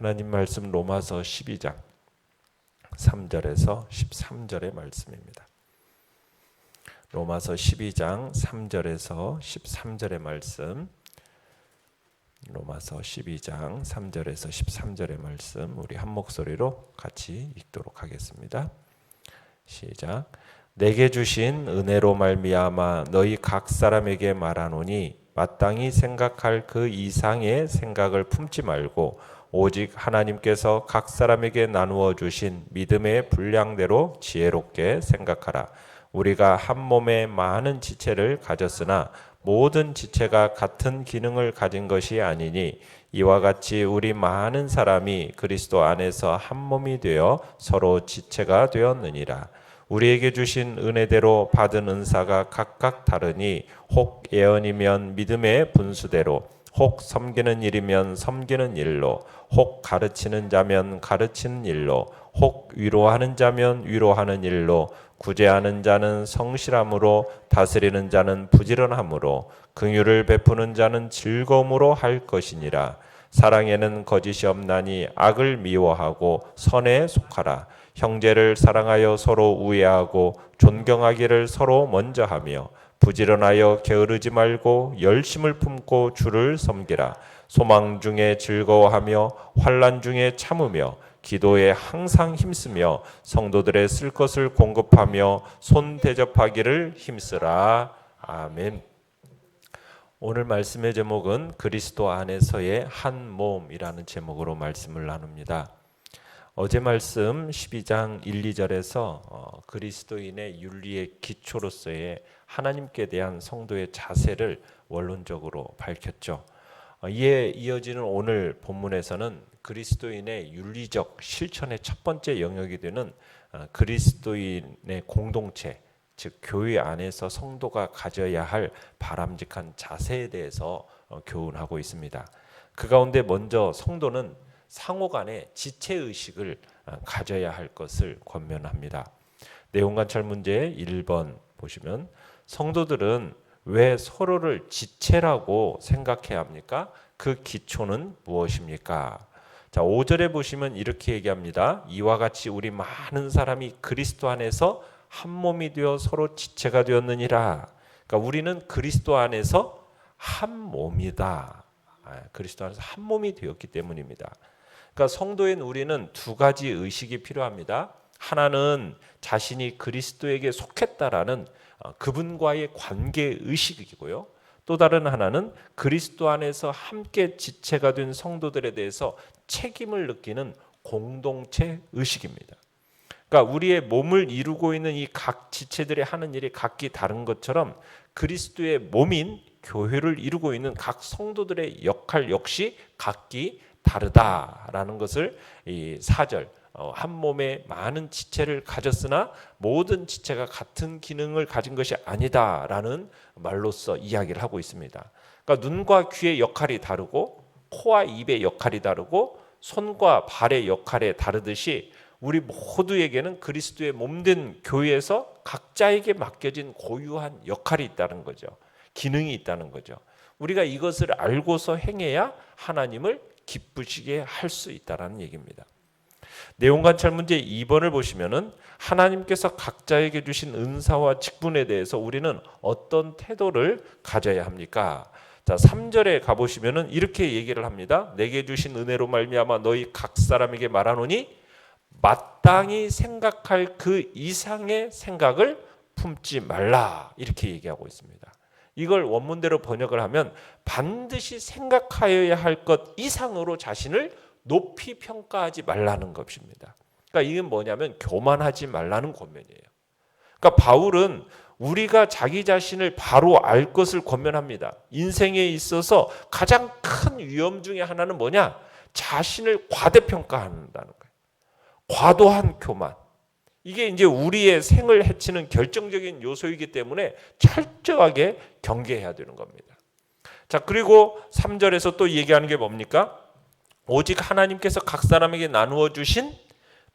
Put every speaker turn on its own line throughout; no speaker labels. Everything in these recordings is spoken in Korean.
하나님 말씀 로마서 12장 3절에서 13절의 말씀입니다. 로마서 12장 3절에서 13절의 말씀, 로마서 12장 3절에서 13절의 말씀 우리 한 목소리로 같이 읽도록 하겠습니다. 시작. 내게 주신 은혜로 말미암아 너희 각 사람에게 말하노니 마땅히 생각할 그 이상의 생각을 품지 말고 오직 하나님께서 각 사람에게 나누어 주신 믿음의 분량대로 지혜롭게 생각하라. 우리가 한 몸에 많은 지체를 가졌으나 모든 지체가 같은 기능을 가진 것이 아니니 이와 같이 우리 많은 사람이 그리스도 안에서 한 몸이 되어 서로 지체가 되었느니라. 우리에게 주신 은혜대로 받은 은사가 각각 다르니 혹 예언이면 믿음의 분수대로, 혹 섬기는 일이면 섬기는 일로, 혹 가르치는 자면 가르치는 일로, 혹 위로하는 자면 위로하는 일로, 구제하는 자는 성실함으로, 다스리는 자는 부지런함으로, 긍휼을 베푸는 자는 즐거움으로 할 것이니라. 사랑에는 거짓이 없나니 악을 미워하고 선에 속하라. 형제를 사랑하여 서로 우애하고 존경하기를 서로 먼저 하며 부지런하여 게으르지 말고 열심을 품고 주를 섬기라. 소망 중에 즐거워하며 환난 중에 참으며 기도에 항상 힘쓰며 성도들의 쓸 것을 공급하며 손 대접하기를 힘쓰라. 아멘. 오늘 말씀의 제목은 그리스도 안에서의 한 몸이라는 제목으로 말씀을 나눕니다. 어제 말씀 12장 1, 2절에서 그리스도인의 윤리의 기초로서의 하나님께 대한 성도의 자세를 원론적으로 밝혔죠. 이에 이어지는 오늘 본문에서는 그리스도인의 윤리적 실천의 첫 번째 영역이 되는 그리스도인의 공동체, 즉 교회 안에서 성도가 가져야 할 바람직한 자세에 대해서 교훈하고 있습니다. 그 가운데 먼저 성도는 상호 간의 지체의식을 가져야 할 것을 권면합니다. 내용관찰 문제 1번 보시면 성도들은 왜 서로를 지체라고 생각해야 합니까? 그 기초는 무엇입니까? 자, 5절에 보시면 이렇게 얘기합니다. 이와 같이 우리 많은 사람이 그리스도 안에서 한 몸이 되어 서로 지체가 되었느니라. 그러니까 우리는 그리스도 안에서 한 몸이다. 그리스도 안에서 한 몸이 되었기 때문입니다. 그러니까 성도인 우리는 두 가지 의식이 필요합니다. 하나는 자신이 그리스도에게 속했다라는 그분과의 관계 의식이고요. 또 다른 하나는 그리스도 안에서 함께 지체가 된 성도들에 대해서 책임을 느끼는 공동체 의식입니다. 그러니까 우리의 몸을 이루고 있는 이 각 지체들이 하는 일이 각기 다른 것처럼 그리스도의 몸인 교회를 이루고 있는 각 성도들의 역할 역시 각기 다르다라는 것을 이 4절 한 몸에 많은 지체를 가졌으나 모든 지체가 같은 기능을 가진 것이 아니다라는 말로써 이야기를 하고 있습니다. 그러니까 눈과 귀의 역할이 다르고 코와 입의 역할이 다르고 손과 발의 역할이 다르듯이 우리 모두에게는 그리스도의 몸된 교회에서 각자에게 맡겨진 고유한 역할이 있다는 거죠. 기능이 있다는 거죠. 우리가 이것을 알고서 행해야 하나님을 기쁘시게 할 수 있다는 얘기입니다. 내용관찰 문제 2번을 보시면은 하나님께서 각자에게 주신 은사와 직분에 대해서 우리는 어떤 태도를 가져야 합니까? 자, 3절에 가보시면은 이렇게 얘기를 합니다. 내게 주신 은혜로 말미암아 너희 각 사람에게 말하노니 마땅히 생각할 그 이상의 생각을 품지 말라. 이렇게 얘기하고 있습니다. 이걸 원문대로 번역을 하면 반드시 생각하여야 할 것 이상으로 자신을 높이 평가하지 말라는 것입니다. 그러니까 이게 뭐냐면 교만하지 말라는 권면이에요. 그러니까 바울은 우리가 자기 자신을 바로 알 것을 권면합니다. 인생에 있어서 가장 큰 위험 중에 하나는 뭐냐? 자신을 과대평가한다는 거예요. 과도한 교만. 이게 이제 우리의 생을 해치는 결정적인 요소이기 때문에 철저하게 경계해야 되는 겁니다. 자, 그리고 3절에서 또 얘기하는 게 뭡니까? 오직 하나님께서 각 사람에게 나누어 주신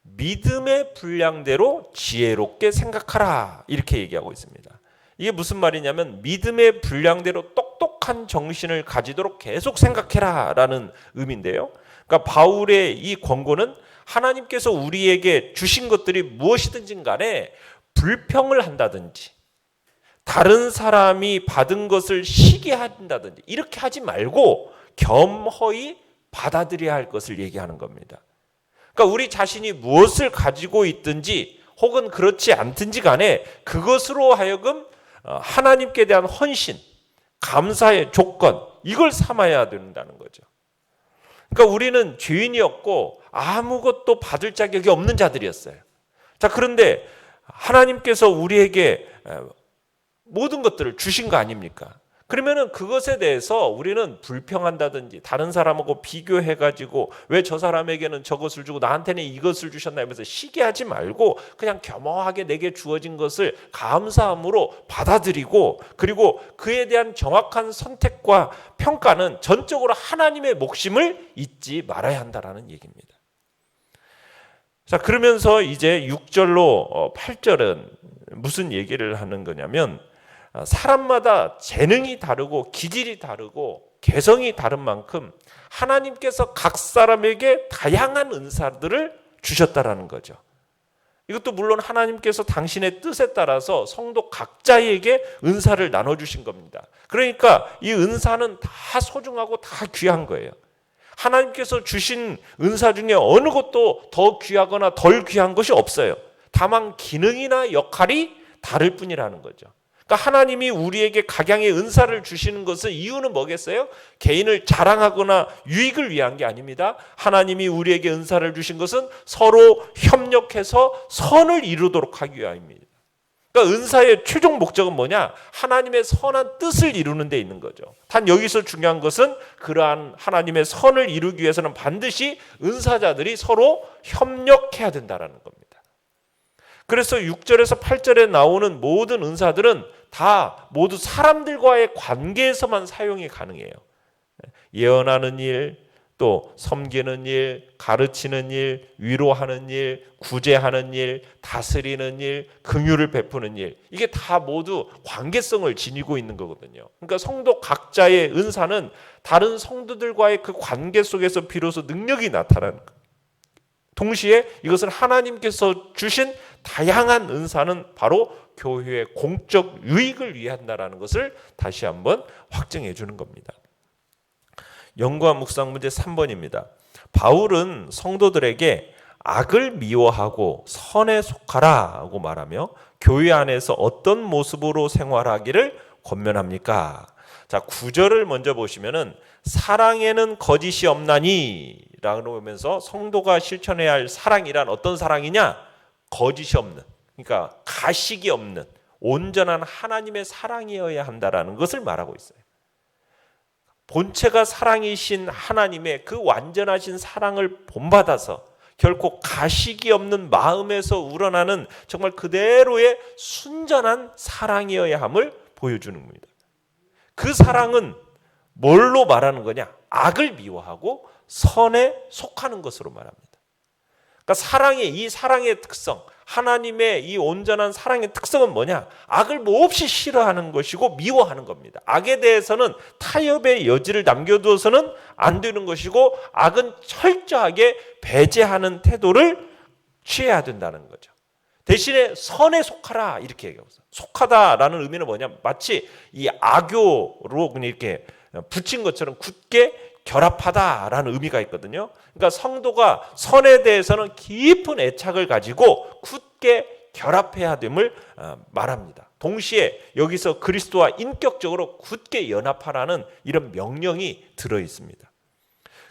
믿음의 분량대로 지혜롭게 생각하라. 이렇게 얘기하고 있습니다. 이게 무슨 말이냐면 믿음의 분량대로 똑똑한 정신을 가지도록 계속 생각해라 라는 의미인데요. 그러니까 바울의 이 권고는 하나님께서 우리에게 주신 것들이 무엇이든지 간에 불평을 한다든지 다른 사람이 받은 것을 시기한다든지 이렇게 하지 말고 겸허히 받아들여야 할 것을 얘기하는 겁니다. 그러니까 우리 자신이 무엇을 가지고 있든지 혹은 그렇지 않든지 간에 그것으로 하여금 하나님께 대한 헌신, 감사의 조건 이걸 삼아야 된다는 거죠. 그러니까 우리는 죄인이었고 아무것도 받을 자격이 없는 자들이었어요. 자, 그런데 하나님께서 우리에게 모든 것들을 주신 거 아닙니까? 그러면은 그것에 대해서 우리는 불평한다든지 다른 사람하고 비교해가지고 왜 저 사람에게는 저것을 주고 나한테는 이것을 주셨나 하면서 시기하지 말고 그냥 겸허하게 내게 주어진 것을 감사함으로 받아들이고 그리고 그에 대한 정확한 선택과 평가는 전적으로 하나님의 몫임을 잊지 말아야 한다라는 얘기입니다. 자, 그러면서 이제 6절로 8절은 무슨 얘기를 하는 거냐면 사람마다 재능이 다르고 기질이 다르고 개성이 다른 만큼 하나님께서 각 사람에게 다양한 은사들을 주셨다라는 거죠. 이것도 물론 하나님께서 당신의 뜻에 따라서 성도 각자에게 은사를 나눠주신 겁니다. 그러니까 이 은사는 다 소중하고 다 귀한 거예요. 하나님께서 주신 은사 중에 어느 것도 더 귀하거나 덜 귀한 것이 없어요. 다만 기능이나 역할이 다를 뿐이라는 거죠. 그러니까 하나님이 우리에게 각양의 은사를 주시는 것은 이유는 뭐겠어요? 개인을 자랑하거나 유익을 위한 게 아닙니다. 하나님이 우리에게 은사를 주신 것은 서로 협력해서 선을 이루도록 하기 위함입니다. 그러니까 은사의 최종 목적은 뭐냐? 하나님의 선한 뜻을 이루는 데 있는 거죠. 단 여기서 중요한 것은 그러한 하나님의 선을 이루기 위해서는 반드시 은사자들이 서로 협력해야 된다는 겁니다. 그래서 6절에서 8절에 나오는 모든 은사들은 다 모두 사람들과의 관계에서만 사용이 가능해요. 예언하는 일, 또 섬기는 일, 가르치는 일, 위로하는 일, 구제하는 일, 다스리는 일, 긍휼을 베푸는 일, 이게 다 모두 관계성을 지니고 있는 거거든요. 그러니까 성도 각자의 은사는 다른 성도들과의 그 관계 속에서 비로소 능력이 나타나는 거예요. 동시에 이것은 하나님께서 주신 다양한 은사는 바로 교회의 공적 유익을 위한다라는 것을 다시 한번 확증해 주는 겁니다. 연구와 묵상 문제 3번입니다. 바울은 성도들에게 악을 미워하고 선에 속하라고 말하며 교회 안에서 어떤 모습으로 생활하기를 권면합니까? 자, 9절을 먼저 보시면은 사랑에는 거짓이 없나니 라고 하면서 성도가 실천해야 할 사랑이란 어떤 사랑이냐? 거짓이 없는, 그러니까 가식이 없는 온전한 하나님의 사랑이어야 한다라는 것을 말하고 있어요. 본체가 사랑이신 하나님의 그 완전하신 사랑을 본받아서 결코 가식이 없는 마음에서 우러나는 정말 그대로의 순전한 사랑이어야 함을 보여주는 겁니다. 그 사랑은 뭘로 말하는 거냐? 악을 미워하고 선에 속하는 것으로 말합니다. 그러니까 이 사랑의 특성, 하나님의 이 온전한 사랑의 특성은 뭐냐? 악을 몹시 싫어하는 것이고 미워하는 겁니다. 악에 대해서는 타협의 여지를 남겨두어서는 안 되는 것이고 악은 철저하게 배제하는 태도를 취해야 된다는 거죠. 대신에 선에 속하라 이렇게 얘기하고 있어요. 속하다라는 의미는 뭐냐? 마치 이 악교로 그냥 이렇게 붙인 것처럼 굳게 결합하다라는 의미가 있거든요. 그러니까 성도가 선에 대해서는 깊은 애착을 가지고 굳게 결합해야 됨을 말합니다. 동시에 여기서 그리스도와 인격적으로 굳게 연합하라는 이런 명령이 들어 있습니다.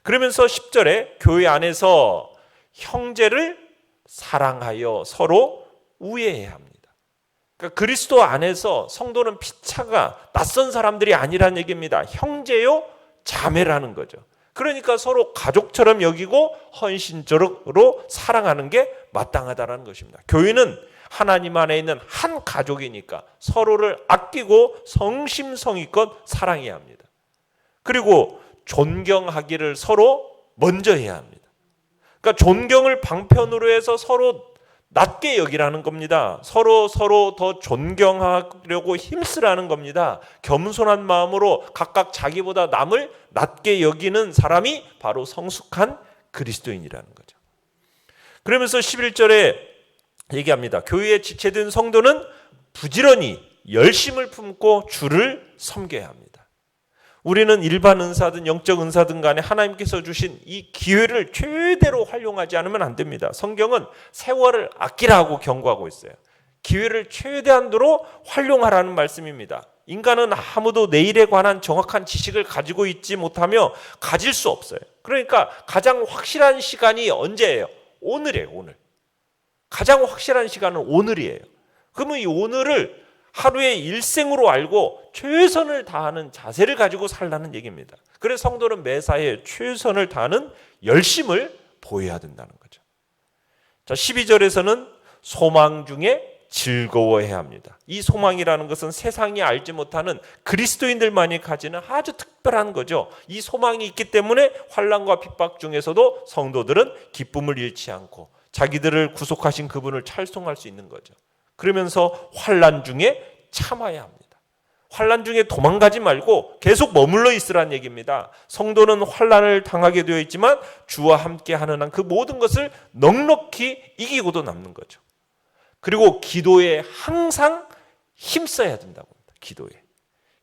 그러면서 10절에 교회 안에서 형제를 사랑하여 서로 우애해야 합니다. 그러니까 그리스도 안에서 성도는 피차가 낯선 사람들이 아니라는 얘기입니다. 형제요 자매라는 거죠. 그러니까 서로 가족처럼 여기고 헌신적으로 사랑하는 게 마땅하다는 것입니다. 교회는 하나님 안에 있는 한 가족이니까 서로를 아끼고 성심성의껏 사랑해야 합니다. 그리고 존경하기를 서로 먼저 해야 합니다. 그러니까 존경을 방편으로 해서 서로 낮게 여기라는 겁니다. 서로 더 존경하려고 힘쓰라는 겁니다. 겸손한 마음으로 각각 자기보다 남을 낮게 여기는 사람이 바로 성숙한 그리스도인이라는 거죠. 그러면서 11절에 얘기합니다. 교회에 지체된 성도는 부지런히 열심을 품고 주를 섬겨야 합니다. 우리는 일반 은사든 영적 은사든 간에 하나님께서 주신 이 기회를 최대로 활용하지 않으면 안 됩니다. 성경은 세월을 아끼라고 경고하고 있어요. 기회를 최대한도로 활용하라는 말씀입니다. 인간은 아무도 내일에 관한 정확한 지식을 가지고 있지 못하며 가질 수 없어요. 그러니까 가장 확실한 시간이 언제예요? 오늘이에요. 오늘. 가장 확실한 시간은 오늘이에요. 그러면 이 오늘을 하루의 일생으로 알고 최선을 다하는 자세를 가지고 살라는 얘기입니다. 그래서 성도는 매사에 최선을 다하는 열심을 보여야 된다는 거죠. 자, 12절에서는 소망 중에 즐거워해야 합니다. 이 소망이라는 것은 세상이 알지 못하는 그리스도인들만이 가지는 아주 특별한 거죠. 이 소망이 있기 때문에 환난과 핍박 중에서도 성도들은 기쁨을 잃지 않고 자기들을 구속하신 그분을 찬송할 수 있는 거죠. 그러면서 환난 중에 참아야 합니다. 환난 중에 도망가지 말고 계속 머물러 있으라는 얘기입니다. 성도는 환난을 당하게 되어 있지만 주와 함께 하는 한 그 모든 것을 넉넉히 이기고도 남는 거죠. 그리고 기도에 항상 힘써야 된다고 합니다. 기도에.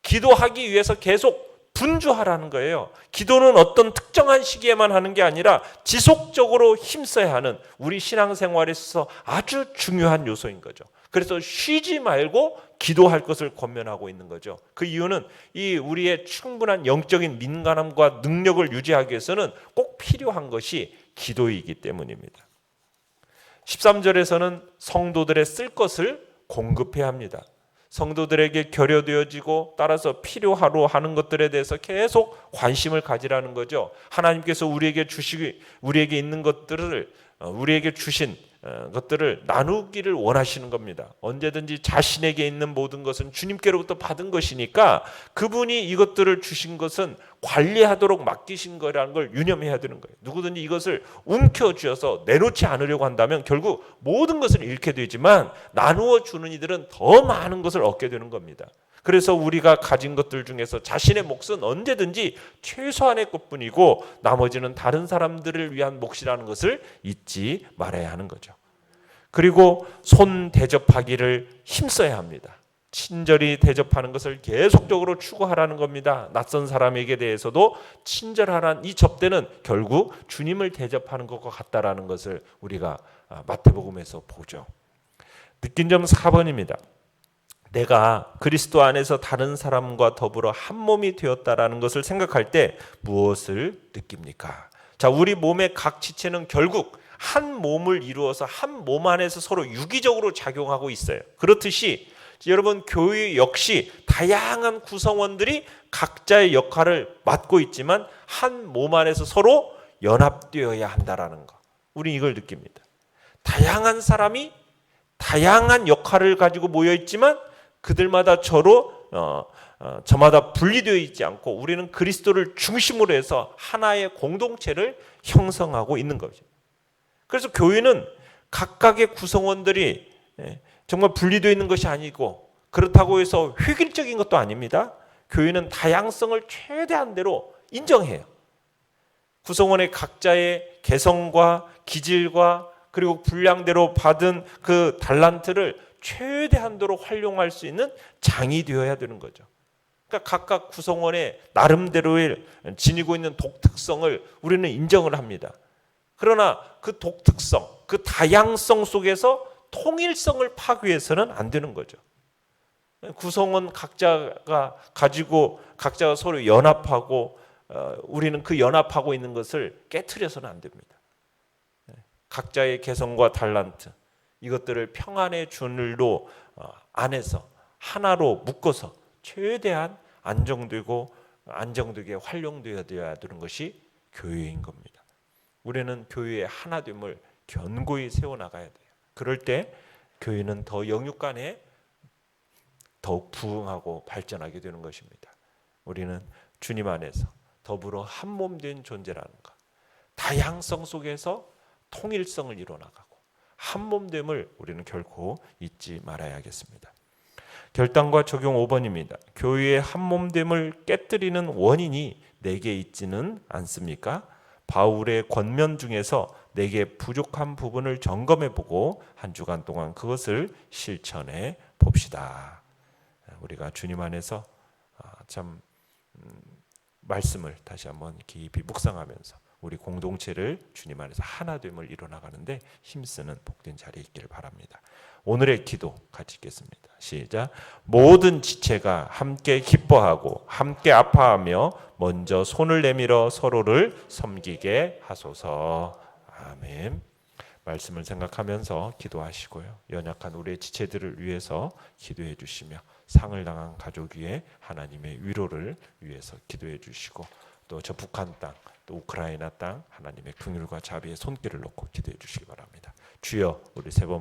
기도하기 위해서 계속 분주하라는 거예요. 기도는 어떤 특정한 시기에만 하는 게 아니라 지속적으로 힘써야 하는 우리 신앙생활에 있어서 아주 중요한 요소인 거죠. 그래서 쉬지 말고 기도할 것을 권면하고 있는 거죠. 그 이유는 이 우리의 충분한 영적인 민감함과 능력을 유지하기 위해서는 꼭 필요한 것이 기도이기 때문입니다. 13절에서는 성도들의 쓸 것을 공급해야 합니다. 성도들에게 결여되어지고 따라서 필요하로 하는 것들에 대해서 계속 관심을 가지라는 거죠. 하나님께서 우리에게 있는 것들을 우리에게 주신 것들을 나누기를 원하시는 겁니다. 언제든지 자신에게 있는 모든 것은 주님께로부터 받은 것이니까 그분이 이것들을 주신 것은 관리하도록 맡기신 거라는 걸 유념해야 되는 거예요. 누구든지 이것을 움켜쥐어서 내놓지 않으려고 한다면 결국 모든 것을 잃게 되지만 나누어 주는 이들은 더 많은 것을 얻게 되는 겁니다. 그래서 우리가 가진 것들 중에서 자신의 몫은 언제든지 최소한의 것뿐이고 나머지는 다른 사람들을 위한 몫이라는 것을 잊지 말아야 하는 거죠. 그리고 손 대접하기를 힘써야 합니다. 친절히 대접하는 것을 계속적으로 추구하라는 겁니다. 낯선 사람에게 대해서도 친절하라는 이 접대는 결국 주님을 대접하는 것과 같다라는 것을 우리가 마태복음에서 보죠. 느낀 점 4번입니다. 내가 그리스도 안에서 다른 사람과 더불어 한 몸이 되었다라는 것을 생각할 때 무엇을 느낍니까? 자, 우리 몸의 각 지체는 결국 한 몸을 이루어서 한 몸 안에서 서로 유기적으로 작용하고 있어요. 그렇듯이 여러분 교회 역시 다양한 구성원들이 각자의 역할을 맡고 있지만 한 몸 안에서 서로 연합되어야 한다라는 거. 우리 이걸 느낍니다. 다양한 사람이 다양한 역할을 가지고 모여 있지만 그들마다 저마다 분리되어 있지 않고 우리는 그리스도를 중심으로 해서 하나의 공동체를 형성하고 있는 거죠. 그래서 교회는 각각의 구성원들이 정말 분리되어 있는 것이 아니고 그렇다고 해서 획일적인 것도 아닙니다. 교회는 다양성을 최대한대로 인정해요. 구성원의 각자의 개성과 기질과 그리고 분량대로 받은 그 달란트를 최대한도로 활용할 수 있는 장이 되어야 되는 거죠. 그러니까 각각 구성원의 나름대로의 지니고 있는 독특성을 우리는 인정을 합니다. 그러나 그 독특성, 그 다양성 속에서 통일성을 파괴해서는 안 되는 거죠. 구성원 각자가 서로 연합하고 우리는 그 연합하고 있는 것을 깨트려서는 안 됩니다. 각자의 개성과 달란트 이것들을 평안의 줄로 안에서 하나로 묶어서 최대한 안정되게 활용되어야 되는 것이 교회인 겁니다. 우리는 교회의 하나됨을 견고히 세워나가야 돼요. 그럴 때 교회는 더 영육간에 더욱 부흥하고 발전하게 되는 것입니다. 우리는 주님 안에서 더불어 한 몸 된 존재라는 것. 다양성 속에서 통일성을 이뤄나가고 한 몸됨을 우리는 결코 잊지 말아야겠습니다. 결단과 적용 5번입니다. 교회의 한 몸됨을 깨뜨리는 원인이 내게 있지는 않습니까? 바울의 권면 중에서 내게 부족한 부분을 점검해보고 한 주간 동안 그것을 실천해 봅시다. 우리가 주님 안에서 참 말씀을 다시 한번 깊이 묵상하면서 우리 공동체를 주님 안에서 하나됨을 이뤄나가는데 힘쓰는 복된 자리에 있기를 바랍니다. 오늘의 기도 같이 읽겠습니다. 시작. 모든 지체가 함께 기뻐하고 함께 아파하며 먼저 손을 내밀어 서로를 섬기게 하소서. 아멘. 말씀을 생각하면서 기도하시고요. 연약한 우리의 지체들을 위해서 기도해 주시며 상을 당한 가족 위에 하나님의 위로를 위해서 기도해 주시고 또 저 북한 땅, 또 우크라이나 땅 하나님의 긍휼과 자비의 손길을 놓고 기도해 주시기 바랍니다. 주여, 우리 세 번